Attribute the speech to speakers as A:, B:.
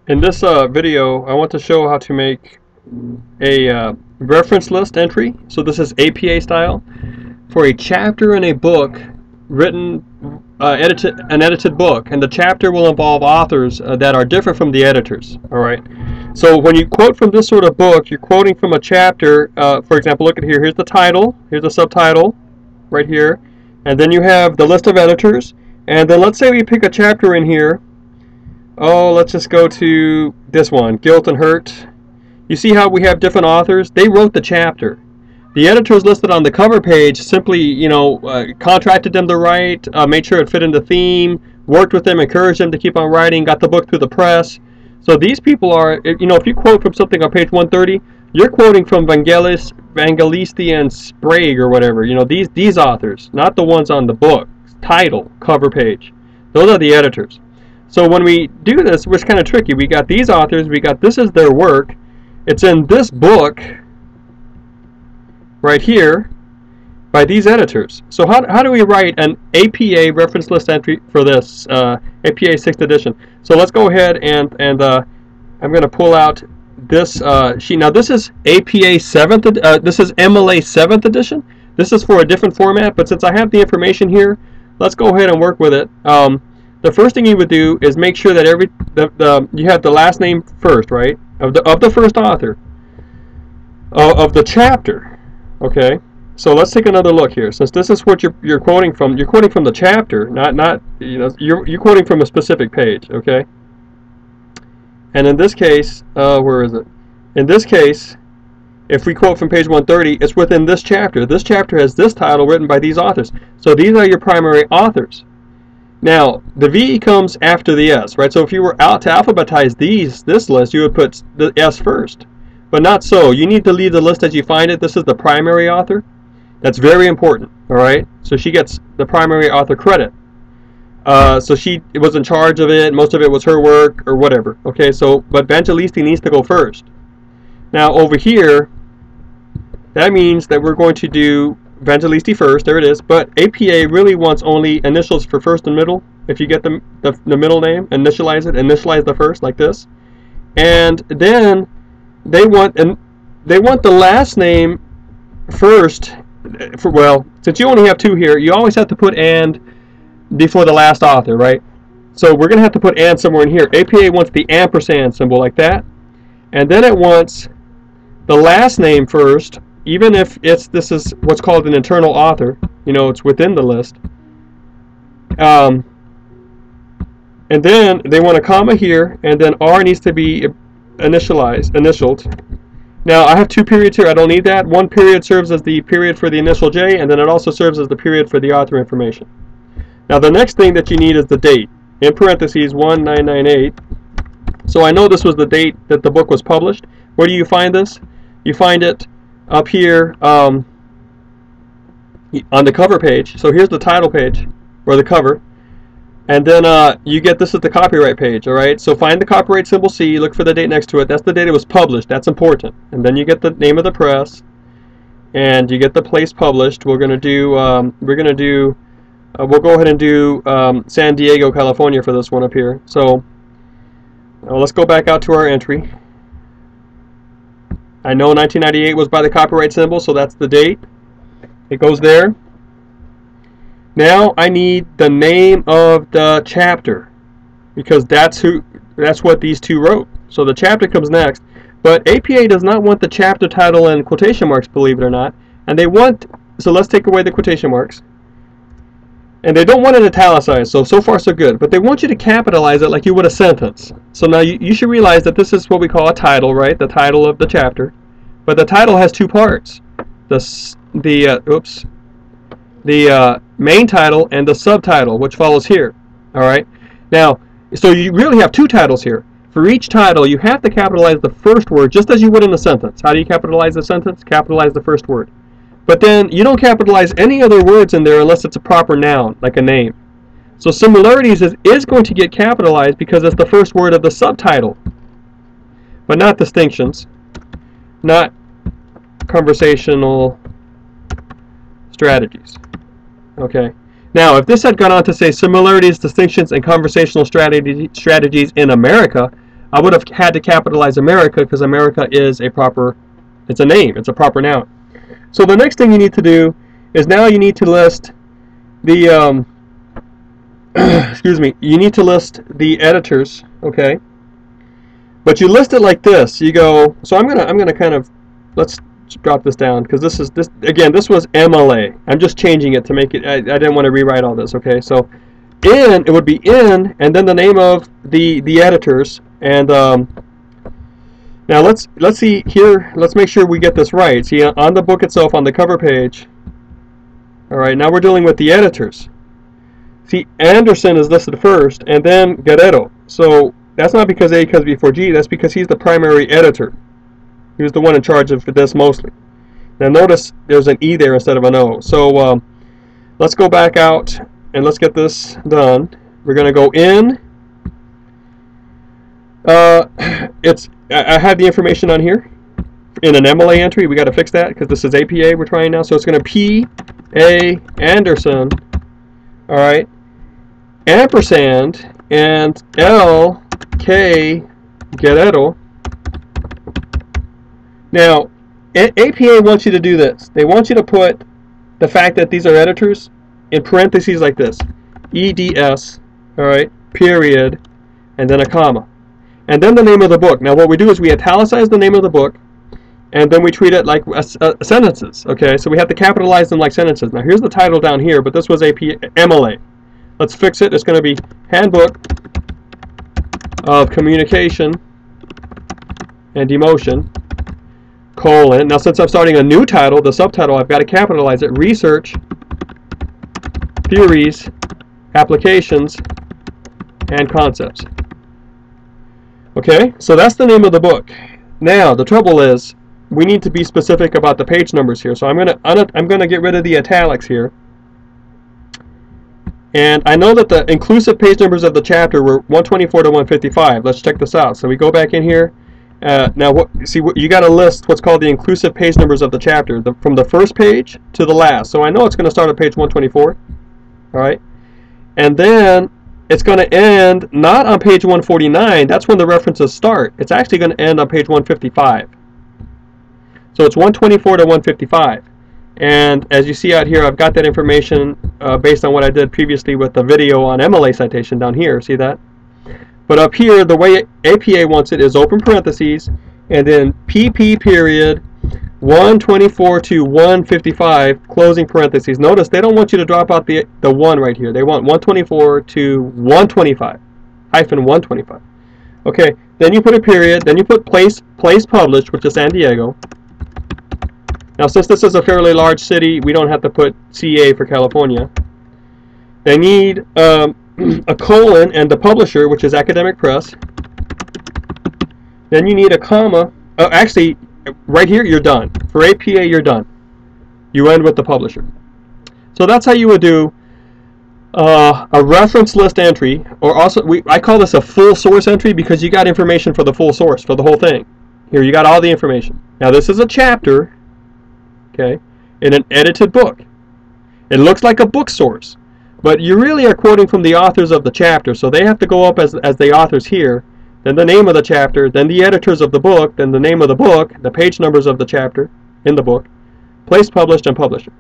A: In this video, I want to show how to make a reference list entry. So this is APA style for a chapter in a book written, an edited book, and the chapter will involve authors that are different from the editors. All right. So when you quote from this sort of book, you're quoting from a chapter. For example, look at here. Here's the title. Here's the subtitle, right here, and then you have the list of editors. And then let's say we pick a chapter in here. Oh, let's just go to this one, Guilt and Hurt. You see how we have different authors? They wrote the chapter. The editors listed on the cover page simply, contracted them to write, made sure it fit in the theme, worked with them, encouraged them to keep on writing, got the book through the press. So these people are, if you quote from something on page 130, you're quoting from Vangelisti and Sprague or whatever. These authors, not the ones on the book, title, cover page. Those are the editors. So when we do this, it's kind of tricky. We got these authors, this is their work. It's in this book right here by these editors. So how do we write an APA reference list entry for this APA 6th edition? So let's go ahead and I'm going to pull out this sheet. Now this is APA 7th, this is MLA 7th edition. This is for a different format, but since I have the information here, let's go ahead and work with it. The first thing you would do is make sure that you have the last name first, right? Of the first author of the chapter. Okay. So let's take another look here. Since this is what you're quoting from, you're quoting from the chapter, not you're quoting from a specific page. Okay. And in this case, where is it? In this case, if we quote from page 130, it's within this chapter. This chapter has this title written by these authors. So these are your primary authors. Now, the V comes after the S, right? So if you were out to alphabetize this list, you would put the S first. But not so. You need to leave the list as you find it. This is the primary author. That's very important, all right? So she gets the primary author credit. So she was in charge of it. Most of it was her work or whatever. Okay, so, but Vangelisti needs to go first. Now, over here, that means that we're going to do Vangelisti first, there it is, but APA really wants only initials for first and middle. If you get the middle name, initialize the first like this, and then they want the last name first. Since you only have two here, you always have to put "and" before the last author, right? So we're gonna have to put "and" somewhere in here. APA wants the ampersand symbol like that, and then it wants the last name first. Even if this is what's called an internal author, it's within the list. And then they want a comma here, and then R needs to be initialed. Now I have two periods here. I don't need that. One period serves as the period for the initial J, and then it also serves as the period for the author information. Now the next thing that you need is the date. In parentheses 1998. So I know this was the date that the book was published. Where do you find this? You find it up here on the cover page. So here's the title page, or the cover, and then you get this at the copyright page. All right, so find the copyright symbol C, look for the date next to it. That's the date it was published. That's important. And then you get the name of the press, and you get the place published. We'll go ahead and do San Diego, California for this one up here. So let's go back out to our entry. I know 1998 was by the copyright symbol, so that's the date. It goes there. Now I need the name of the chapter, because that's what these two wrote. So the chapter comes next. But APA does not want the chapter title in quotation marks, believe it or not. And so let's take away the quotation marks. And they don't want it italicized, so far so good. But they want you to capitalize it like you would a sentence. So now you should realize that this is what we call a title, right? The title of the chapter. But the title has two parts. The main title and the subtitle, which follows here. All right? Now, so you really have two titles here. For each title, you have to capitalize the first word just as you would in a sentence. How do you capitalize a sentence? Capitalize the first word. But then you don't capitalize any other words in there unless it's a proper noun, like a name. So similarities is going to get capitalized because it's the first word of the subtitle. But not distinctions, not conversational strategies. Okay. Now, if this had gone on to say similarities, distinctions, and conversational strategies in America, I would have had to capitalize America because America is a proper, it's a name, it's a proper noun. So the next thing you need to do is now you need to list the, excuse me, you need to list the editors, okay? But you list it like this. You go, so I'm gonna kind of, let's drop this down because this again, this was MLA. I'm just changing it to make it, I didn't want to rewrite all this, okay? So in, it would be in, and then the name of the editors, and now let's see here, let's make sure we get this right. See, on the book itself, on the cover page, alright, now we're dealing with the editors. See, Anderson is listed first, and then Guerrero. So that's not because A comes before G, that's because he's the primary editor. He was the one in charge of this mostly. Now notice there's an E there instead of an O. So let's go back out and let's get this done. We're going to go in. I have the information on here in an MLA entry. We got to fix that because this is APA we're trying now. So it's going to P A Anderson, all right, ampersand, and L K Guerrero. Now APA wants you to do this. They want you to put the fact that these are editors in parentheses like this, EDS, all right, period, and then a comma. And then the name of the book. Now what we do is we italicize the name of the book, and then we treat it like sentences. Okay, so we have to capitalize them like sentences. Now here's the title down here, but this was MLA. Let's fix it. It's going to be Handbook of Communication and Demotion, colon. Now since I'm starting a new title, the subtitle, I've got to capitalize it. Research, Theories, Applications, and Concepts. Okay, so that's the name of the book. Now the trouble is we need to be specific about the page numbers here. So I'm gonna get rid of the italics here. And I know that the inclusive page numbers of the chapter were 124 to 155. Let's check this out. So we go back in here. Now you got to list what's called the inclusive page numbers of the chapter from the first page to the last. So I know it's going to start at page 124. All right, and then it's going to end not on page 149. That's when the references start. It's actually going to end on page 155. So it's 124 to 155. And as you see out here, I've got that information based on what I did previously with the video on MLA citation down here. See that? But up here, the way APA wants it is open parentheses, and then PP period 124 to 155 closing parentheses. Notice they don't want you to drop out the 1 right here. They want 124 to 125 hyphen 125. Okay, then you put a period, then you put place published, which is San Diego. Now since this is a fairly large city, we don't have to put CA for California. They need a colon and the publisher, which is Academic Press. Then you need a comma. Actually, right here, you're done. For APA, you're done. You end with the publisher. So that's how you would do a reference list entry, or also I call this a full source entry because you got information for the full source, for the whole thing. Here, you got all the information. Now this is a chapter, okay, in an edited book. It looks like a book source, but you really are quoting from the authors of the chapter, so they have to go up as the authors here, then the name of the chapter, then the editors of the book, then the name of the book, the page numbers of the chapter in the book, place published, and publisher.